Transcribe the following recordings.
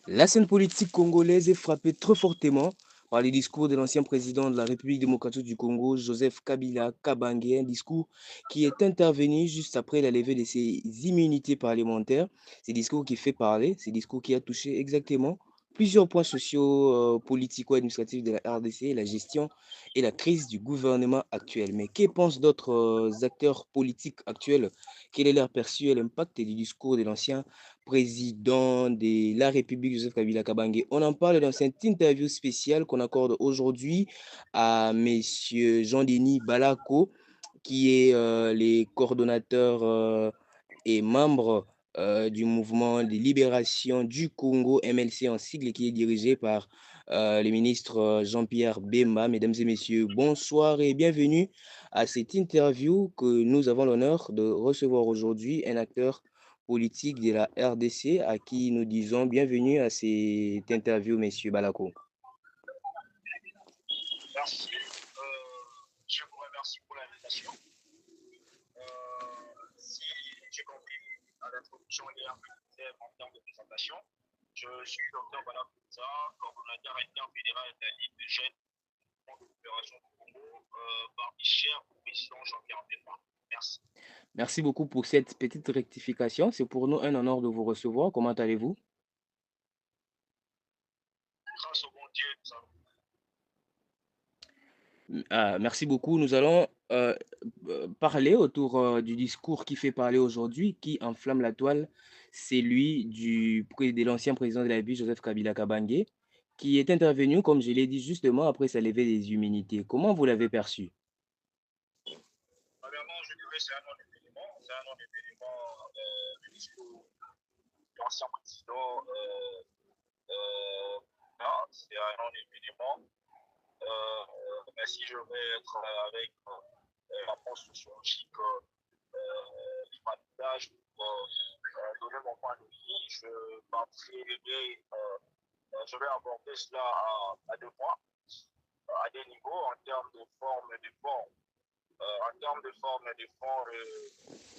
La scène politique congolaise est frappée très fortement par les discours de l'ancien président de la République démocratique du Congo, Joseph Kabila Kabange, un discours qui est intervenu juste après la levée de ses immunités parlementaires. Ce discours qui fait parler, ce discours qui a touché exactement plusieurs points sociaux, politico-administratifs de la RDC, la gestion et la crise du gouvernement actuel. Mais que pensent d'autres acteurs politiques actuels? Quel est leur perçu et l'impact du discours de l'ancien président de la République, Joseph Kabila Kabange? On en parle dans cette interview spéciale qu'on accorde aujourd'hui à Monsieur Jean-Denis Balako, qui est le coordonnateur et membre du mouvement de libération du Congo, MLC en sigle, qui est dirigé par le ministre Jean-Pierre Bemba. Mesdames et messieurs, bonsoir et bienvenue à cette interview que nous avons l'honneur de recevoir aujourd'hui, un acteur politique de la RDC à qui nous disons bienvenue à cette interview, Monsieur Balako. Merci. Je vous remercie pour l'invitation. Si j'ai compris à l'introduction hier en termes de présentation, je suis Dr Bala Kouza, coordonnateur interfédéral de la Ligue de jeunes de l'opération du Congo, parmi cher au président Jean-Pierre Bemba. Merci. Merci beaucoup pour cette petite rectification. C'est pour nous un honneur de vous recevoir. Comment allez-vous? Grâce au bon Dieu, nous allons. Merci beaucoup. Nous allons parler autour du discours qui fait parler aujourd'hui, qui enflamme la toile. C'est lui de l'ancien président de la République, Joseph Kabila Kabange, qui est intervenu, comme je l'ai dit justement, après sa levée des immunités. Comment vous l'avez perçu? Premièrement, je dirais que c'est un non-événement. C'est un non-événement du discours de l'ancien président. Là, c'est un non-événement. Mais si je vais être avec l'approche sociologique du matage pour donner mon point de vue, je vais aborder cela à deux points, à des niveaux, en termes de forme et de fond. En termes de forme et de fond,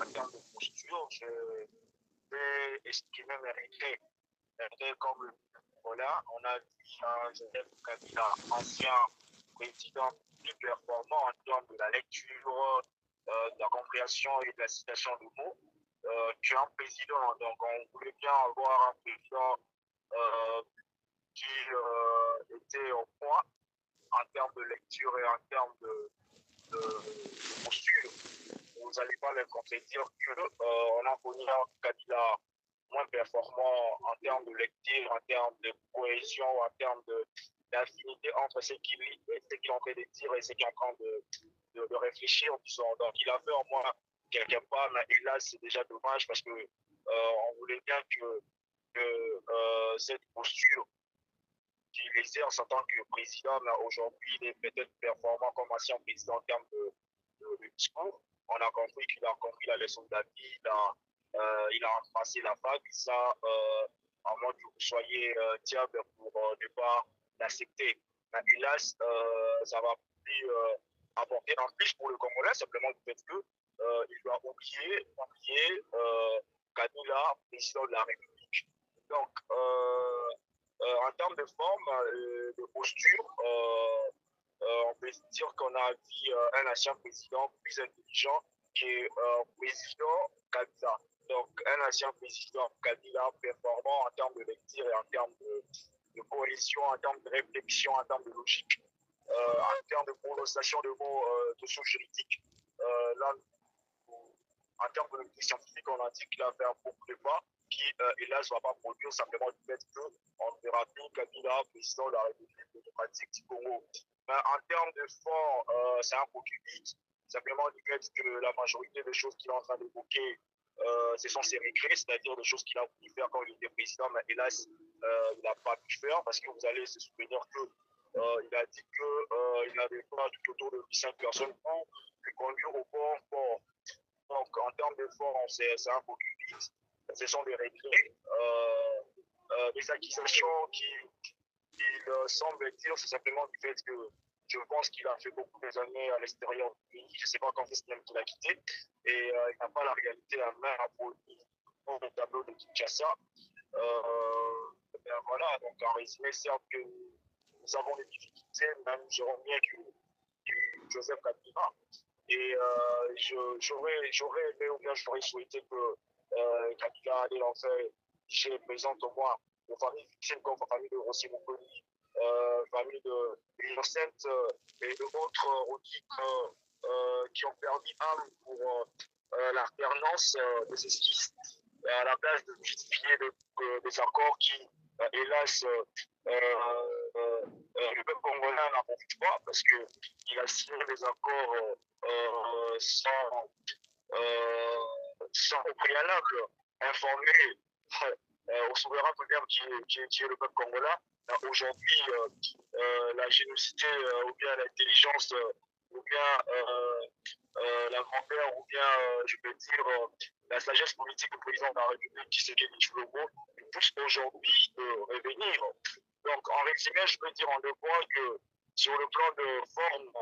en termes de posture, je vais estimer mes regrets. Comme voilà, on a dit Joseph Kabila, ancien président plus performant en termes de la lecture, de la compréhension et de la citation de mots qu'un président. Donc, on voulait bien avoir un président euh, qui était au point en termes de lecture et en termes de posture. Vous n'allez pas me contredire qu'on a connu un Kabila moins performant en termes de lecture, en termes de cohésion, en termes d'affinité entre ce qu'il lit et ce qu'il est en train de dire et ce qu'il est en train de réfléchir. Donc, il a fait au moins quelque part, mais hélas, c'est déjà dommage parce que on voulait bien que cette posture qu'il exerce en tant que président, mais aujourd'hui, il est peut-être performant comme ancien président en termes de discours. On a compris qu'il a compris la leçon de la vie, il a embrassé la fac, ça, à moins que vous soyez diable pour ne pas l'accepter. Mais hélas, ça va plus apporter en plus pour le Congolais, simplement du fait qu'il doit oublier Kabila, président de la République. Donc, en termes de forme, de posture, on peut dire qu'on a vu un ancien président plus intelligent que président Kabila. Donc, un ancien président Kabila performant en termes de lecture et en termes de cohésion, en termes de réflexion, en termes de logique, en termes de prononciation de mots socio-juridiques. Là, en termes de scientifique, on a dit qu'il a fait un beaucoup de pas qui, hélas, ne va pas produire simplement du fait qu'on ne verra plus Kabila, président de la République démocratique du Congo. Mais en termes de fond, c'est un peu public, simplement du fait que la majorité des choses qu'il est en train d'évoquer, ce sont ses regrets, c'est-à-dire des choses qu'il a voulu faire quand il était président, mais hélas, il n'a pas pu faire parce que vous allez se souvenir que il a dit qu'il n'avait pas tout autour de 5 personnes pour lui conduire au bon port. Donc, en termes de forme, c'est un peu public. Ce sont des regrets. Les accusations qu'il semble dire, c'est simplement du fait que je pense qu'il a fait beaucoup des années à l'extérieur du pays. Je ne sais pas quand est-ce qu'il a quitté. Et il n'a pas la réalité à main à produire le tableau de Kinshasa. voilà, donc en résumé, certes que nous avons des difficultés, mais nous gérons bien que Joseph Kabila. Et j'aurais aimé ou bien j'aurais souhaité que Kabila allait l'enfer chez présente au moins aux familles victimes comme la famille de Rossi Mokoni, famille de Innocent et d'autres qui ont perdu âme pour l'alternance de ces fils à la place de justifier des accords qui, hélas, le peuple congolais n'en profite pas parce qu'il a signé des accords sans, sans au préalable informer au souverain peut-être qui est le peuple congolais. Aujourd'hui, la génocité ou bien l'intelligence ou bien la grandeur ou bien, je peux dire, la sagesse politique du président de la République, Tshisekedi Tshilombo, nous pousse aujourd'hui de revenir. Donc, en résumé, je peux dire en deux points que sur le plan de forme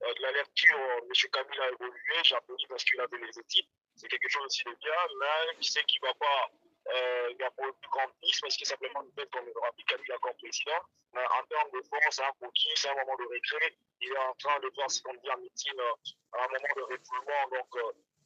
de la lecture, M. Kabila a évolué, j'ai applaudi parce qu'il avait les éthiques, c'est quelque chose aussi de bien, mais il sait qu'il ne va pas il n'y a pas de grand ministre, parce qu'il simplement peut-être qu'on ne verra plus Kabila comme président. Mais en termes de fond, c'est un coquille, c'est un moment de récré. Il est en train de faire ce qu'on dit en meeting, à un moment de refoulement. Donc,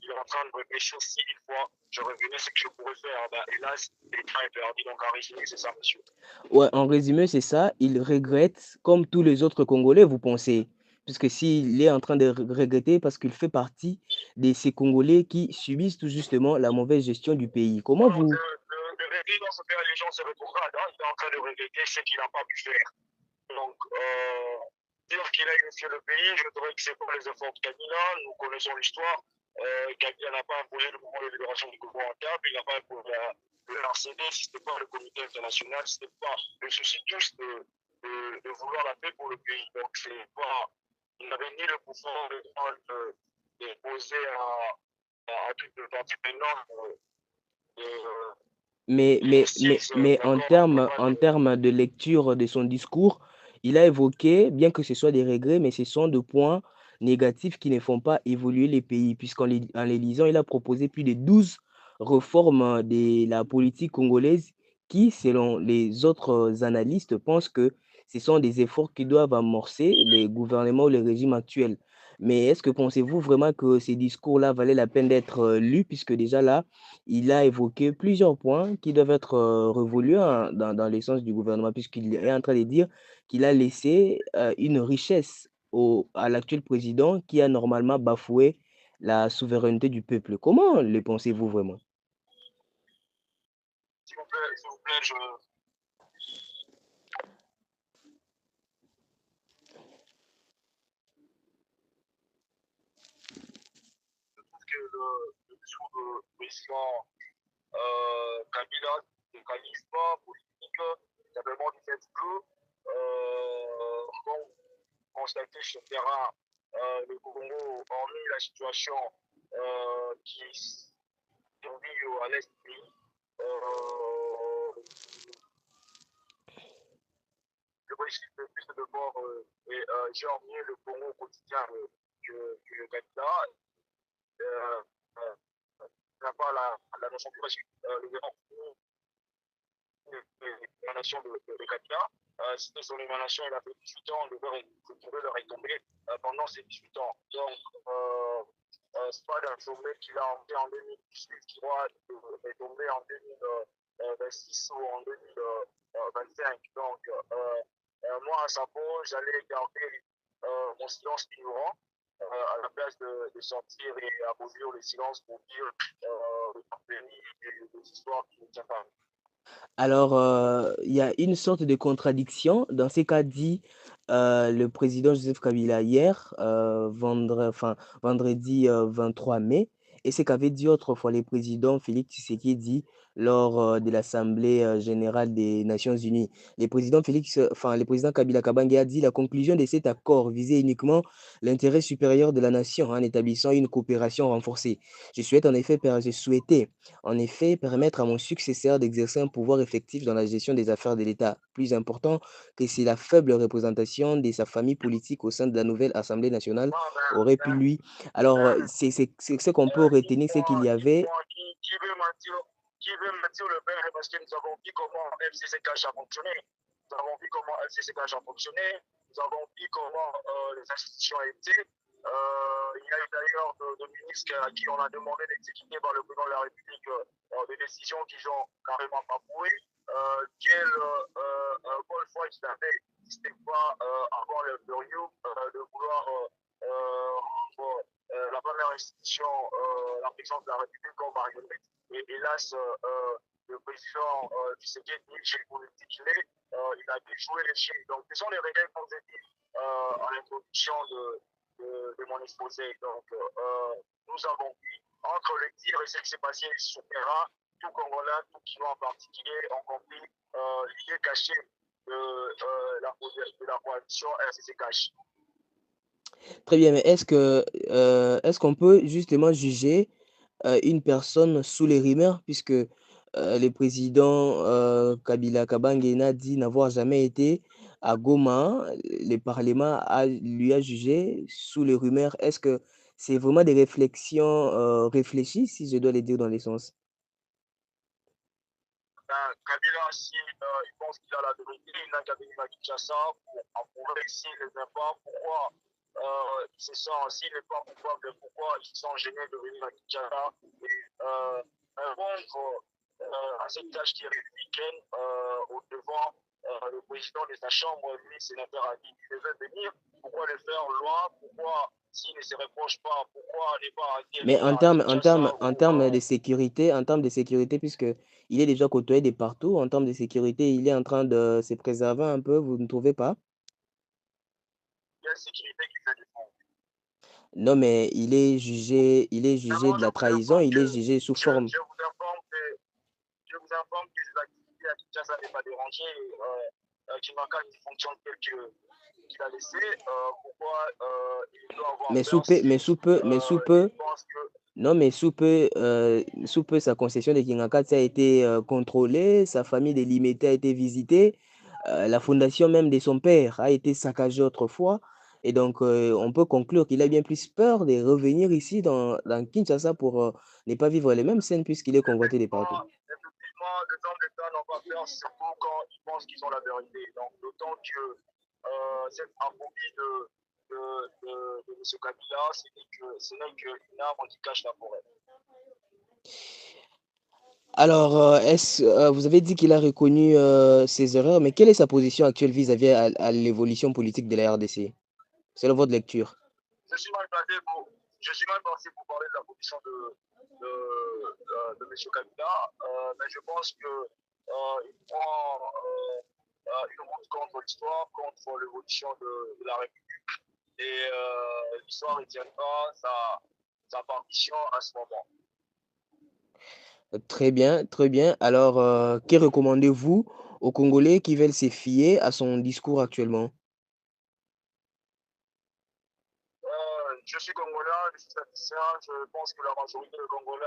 il est en train de réfléchir si une fois je revenais ce que je pourrais faire. Ben, hélas, le train est perdu. Donc, en résumé, c'est ça, monsieur. Ouais, en résumé, c'est ça. Il regrette comme tous les autres Congolais, vous pensez? Puisque s'il est en train de regretter parce qu'il fait partie de ces Congolais qui subissent tout justement la mauvaise gestion du pays. Comment Alors, vous... de regret dans ce cas, les gens se rétrogradent. Hein. Il est en train de regretter ce qu'il n'a pas pu faire. Donc, dire qu'il a initié le pays, je dirais que c'est pas les efforts de Kabila. Nous connaissons l'histoire. Kabila n'a pas imposé le mouvement de libération du Congo en cap, il n'a pas imposé le RCD, si ce n'était pas le comité international, si ce n'était pas le souci tous de vouloir la paix pour le pays. Donc, c'est pas, il n'avait ni le pouvoir de poser à toute le parti maintenant Mais d'accord, en termes de lecture de son discours, il a évoqué, bien que ce soit des regrets, mais ce sont des points négatifs qui ne font pas évoluer les pays, en les lisant, il a proposé plus de 12 réformes de la politique congolaise qui, selon les autres analystes, pensent que ce sont des efforts qui doivent amorcer les gouvernements ou les régimes actuels. Mais est-ce que pensez-vous vraiment que ces discours-là valaient la peine d'être lus, puisque déjà là, il a évoqué plusieurs points qui doivent être revolus dans l'essence du gouvernement, puisqu'il est en train de dire qu'il a laissé une richesse à l'actuel président qui a normalement bafoué la souveraineté du peuple. Comment le pensez-vous vraiment? s'il vous plaît, je trouve que le discours de président Kabila ne qualifie pas politique, simplement du fait que, comme constaté sur le terrain, le Congo, hormis la situation qui survit à l'est du pays, le politique fait plus de bord et gère mieux le Congo au quotidien que le Kabila. Euh, euh, n'a pas la notion plus parce que le gouvernement l'émanation de Kabila. C'était son émanation, il a fait 18 ans, le devait leur est tombé pendant ces 18 ans. Donc, c'est pas d'un sommet qu'il a entré en 2018 qui est tombé en 2026 ou en 2025. Donc, moi, à sa peau, j'allais garder mon silence ignorant à la place de sortir et abolir le silence pour dire des histoires qui ne tiennent pas. Alors, il y a une sorte de contradiction dans ce qu'a dit le président Joseph Kabila hier, vendredi 23 mai, et ce qu'avait dit autrefois le président Félix Tshisekedi lors de l'Assemblée générale des Nations Unies. Le président Kabila Kabange a dit la conclusion de cet accord visait uniquement l'intérêt supérieur de la nation en établissant une coopération renforcée. Je souhaitais en effet, permettre à mon successeur d'exercer un pouvoir effectif dans la gestion des affaires de l'État. Plus important que si la faible représentation de sa famille politique au sein de la nouvelle Assemblée nationale Non, aurait pu lui. Alors, c'est ce qu'on peut retenir, c'est qu'il y avait qui veut mentir? qui veut maintenir le père parce que nous avons vu comment FCCKH a fonctionné. Nous avons vu comment FCCKH a fonctionné. Nous avons vu comment les institutions étaient. Il y a eu d'ailleurs de ministres à qui on a demandé d'exécuter par le président de la République des décisions qu'ils ont carrément bafouées. Bonne foi qu'il avait, c'était pas avoir le furieux de vouloir rendre la première institution, la présidence de la République comme marionnette. Et hélas, le président du CG, chez le politique, il a dû jouer les chiens. Donc, ce sont les règles qu'on a dit à l'introduction de mon exposé. Donc, nous avons vu, entre le tir et ce qui s'est passé sur le terrain, tout Congolais, tout Kinois en particulier, ont compris l'idée cachée de la coalition RCC-CACH. Très bien, mais est-ce qu'on peut justement juger une personne sous les rumeurs, puisque le président Kabila Kabangena dit n'avoir jamais été à Goma, le Parlement lui a jugé sous les rumeurs. Est-ce que c'est vraiment des réflexions réfléchies, si je dois les dire dans les sens? Kabila, si il pense qu'il a la vérité, il n'a qu'à venir à Kinshasa pour approuver s'il ne vient pas. Pourquoi il se sent, s'il n'est pas coupable, pourquoi ils sont gênés de venir à Kinshasa et répondre à cette tâche qui est républicaine au devant le président de sa chambre, lui, sénateur, a dit qu'il devait venir. Pourquoi le faire loi? Pourquoi, s'il ne se reproche pas, pourquoi ne pas arrêter Mais à Kinshasa en ou termes de sécurité, puisque il est déjà côtoyé de partout, en termes de sécurité, il est en train de se préserver un peu, vous ne trouvez pas? il y a une sécurité qui fait défaut. Non, mais il est jugé D'abord, de la trahison, il est jugé sous forme. je vous informe que les activités à Kinshasa n'est pas dérangé. Kimaka qui fonctionne tel qu'il a laissé. Pourquoi il doit avoir Mais peur si sous il peu, pense que non, mais sous peu, sa concession de Kingakatz a été contrôlée, sa famille de Limité a été visitée, la fondation même de son père a été saccagée autrefois. Et donc, on peut conclure qu'il a bien plus peur de revenir ici dans Kinshasa pour ne pas vivre les mêmes scènes puisqu'il est convoité de partout. effectivement, les hommes d'État n'ont pas peur, surtout quand ils pensent qu'ils ont la vérité. Donc, d'autant que cette aphobie de M. Kabila, ce n'est qu'une arme qui cache la forêt. Alors, vous avez dit qu'il a reconnu ses erreurs, mais quelle est sa position actuelle vis-à-vis à l'évolution politique de la RDC? Selon votre lecture. Je suis mal placé pour parler de la position de M. Kabila, mais je pense qu'il prend une route contre l'histoire, contre l'évolution de la République, et l'histoire ne retiendra sa partition à ce moment. Très bien, très bien. Alors, que recommandez-vous aux Congolais qui veulent se fier à son discours actuellement? Je suis Congolais, je suis statisticien, je pense que la majorité des Congolais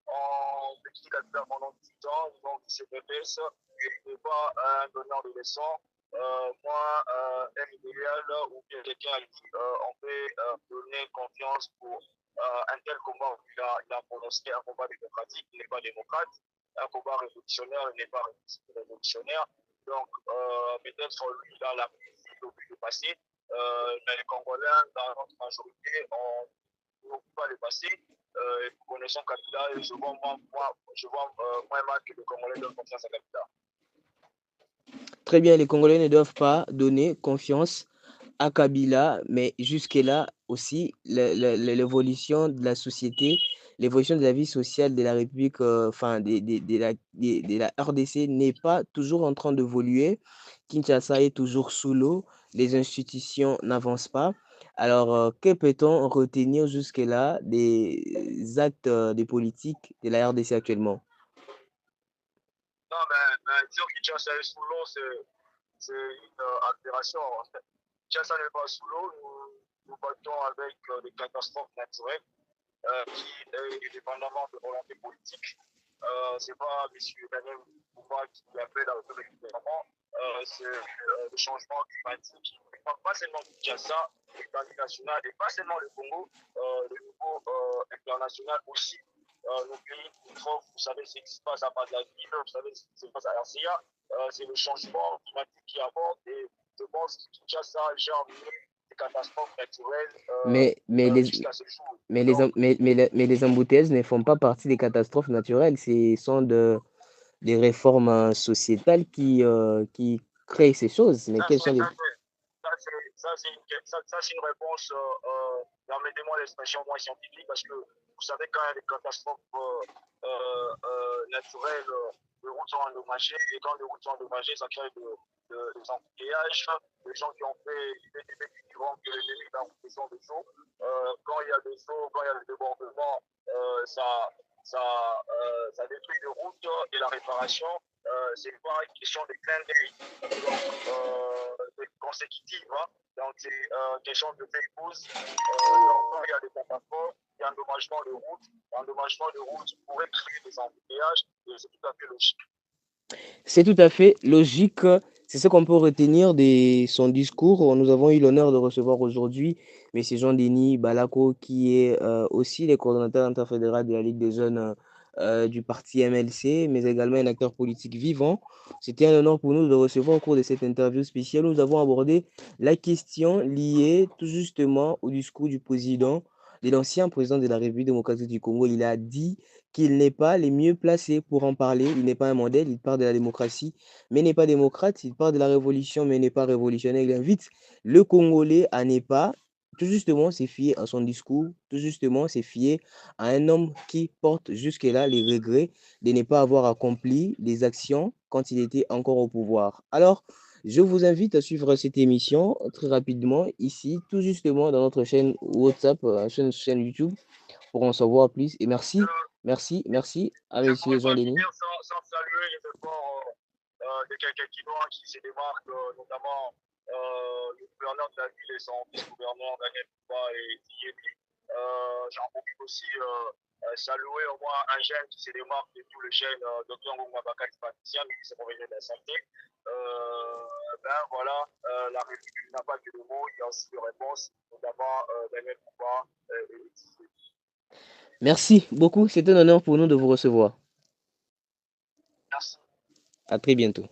ont vécu Kabila pendant 18 ans, ils ont vu ses faiblesses, il n'est pas un donneur de leçons. Moi, un idéal ou bien quelqu'un à qui on peut donner confiance pour un tel combat. Il a prononcé un combat démocratique, il n'est pas démocrate, un combat révolutionnaire, il n'est pas révolutionnaire. Donc, peut-être lui, il a la musique au but de passer. Mais les Congolais, dans notre majorité, on ne peut pas les passer. Nous connaissons Kabila et je vois moins mal que les Congolais donnent confiance à Kabila. Très bien, les Congolais ne doivent pas donner confiance à Kabila, mais jusque-là aussi, l'évolution de la société, l'évolution de la vie sociale de la République, enfin de la RDC n'est pas toujours en train d'évoluer. Kinshasa est toujours sous l'eau, les institutions n'avancent pas. Alors, que peut-on retenir jusque-là des actes des politiques de la RDC actuellement? Non, mais dire que Kinshasa est sous l'eau, c'est une altération. Kinshasa n'est pas sous l'eau, nous battons avec des catastrophes naturelles qui est dépendamment de volonté politique. Ce n'est pas M. Daniel Bouba qui appelle à régulièrement, c'est le changement climatique qui ne dépend pas seulement de Kinshasa, l'État national et pas seulement le Congo, le niveau international aussi le pays limitrophe, vous savez ce qui se passe à Brazzaville, vous savez ce qui se passe à RCA, c'est le changement climatique qui apporte et je pense que Kinshasa j'ai emmené des catastrophes naturelles Mais, mais les, jusqu'à ce jour. mais les, Donc, em- mais les embouteillages ne font pas partie des catastrophes naturelles. Ce sont des réformes sociétales qui créent ces choses. Mais ça, quelles c'est sont les... c'est une réponse, permettez-moi l'expression moins scientifique, parce que vous savez, quand il y a des catastrophes naturelles, les routes sont endommagées, et quand les routes sont endommagées, ça crée des embouteillages. Les gens qui ont fait des diront que les limites en question des eaux, quand il y a des eaux, quand il y a des débordements, ça détruit les routes et la réparation. C'est pas une question de clin d'œil. Donc, consécutive. Hein. Donc, c'est question de fake news. Donc, quand il y a des catastrophes, il y a endommagement de route. L'endommagement de route pourrait créer des embouteillages et c'est tout à fait logique. C'est tout à fait logique. C'est ce qu'on peut retenir de son discours. Nous avons eu l'honneur de recevoir aujourd'hui M. Jean-Denis Balako, qui est aussi le coordonnateur interfédéral de la Ligue des jeunes du parti MLC, mais également un acteur politique vivant. C'était un honneur pour nous de recevoir au cours de cette interview spéciale. Nous avons abordé la question liée tout justement au discours du président, de l'ancien président de la République démocratique du Congo. Il a dit qu'il n'est pas le mieux placé pour en parler. Il n'est pas un modèle, il parle de la démocratie, mais n'est pas démocrate. Il parle de la révolution, mais n'est pas révolutionnaire. Il invite le Congolais à ne pas tout justement se fier à son discours, tout justement se fier à un homme qui porte jusque-là les regrets de ne pas avoir accompli les actions quand il était encore au pouvoir. Alors, je vous invite à suivre cette émission très rapidement ici, tout justement dans notre chaîne WhatsApp, chaîne YouTube, pour en savoir plus. Et merci, merci à Je ne Monsieur pourrais pas Jean-Denis. finir sans saluer les efforts de quelqu'un qui se démarque, notamment le gouverneur de la ville et son vice-gouverneur Daniel Pouba et Thierry. J'en profite aussi saluer au moins un jeune qui se démarque de tous les jeunes, Dr Ngoumabakari Patricia, ministre professionnel de la santé. Ben voilà, la République n'a pas que de mots, il y a aussi des réponses, notamment Daniel Pouba et Thierry. Merci beaucoup. C'est un honneur pour nous de vous recevoir. Merci. À très bientôt.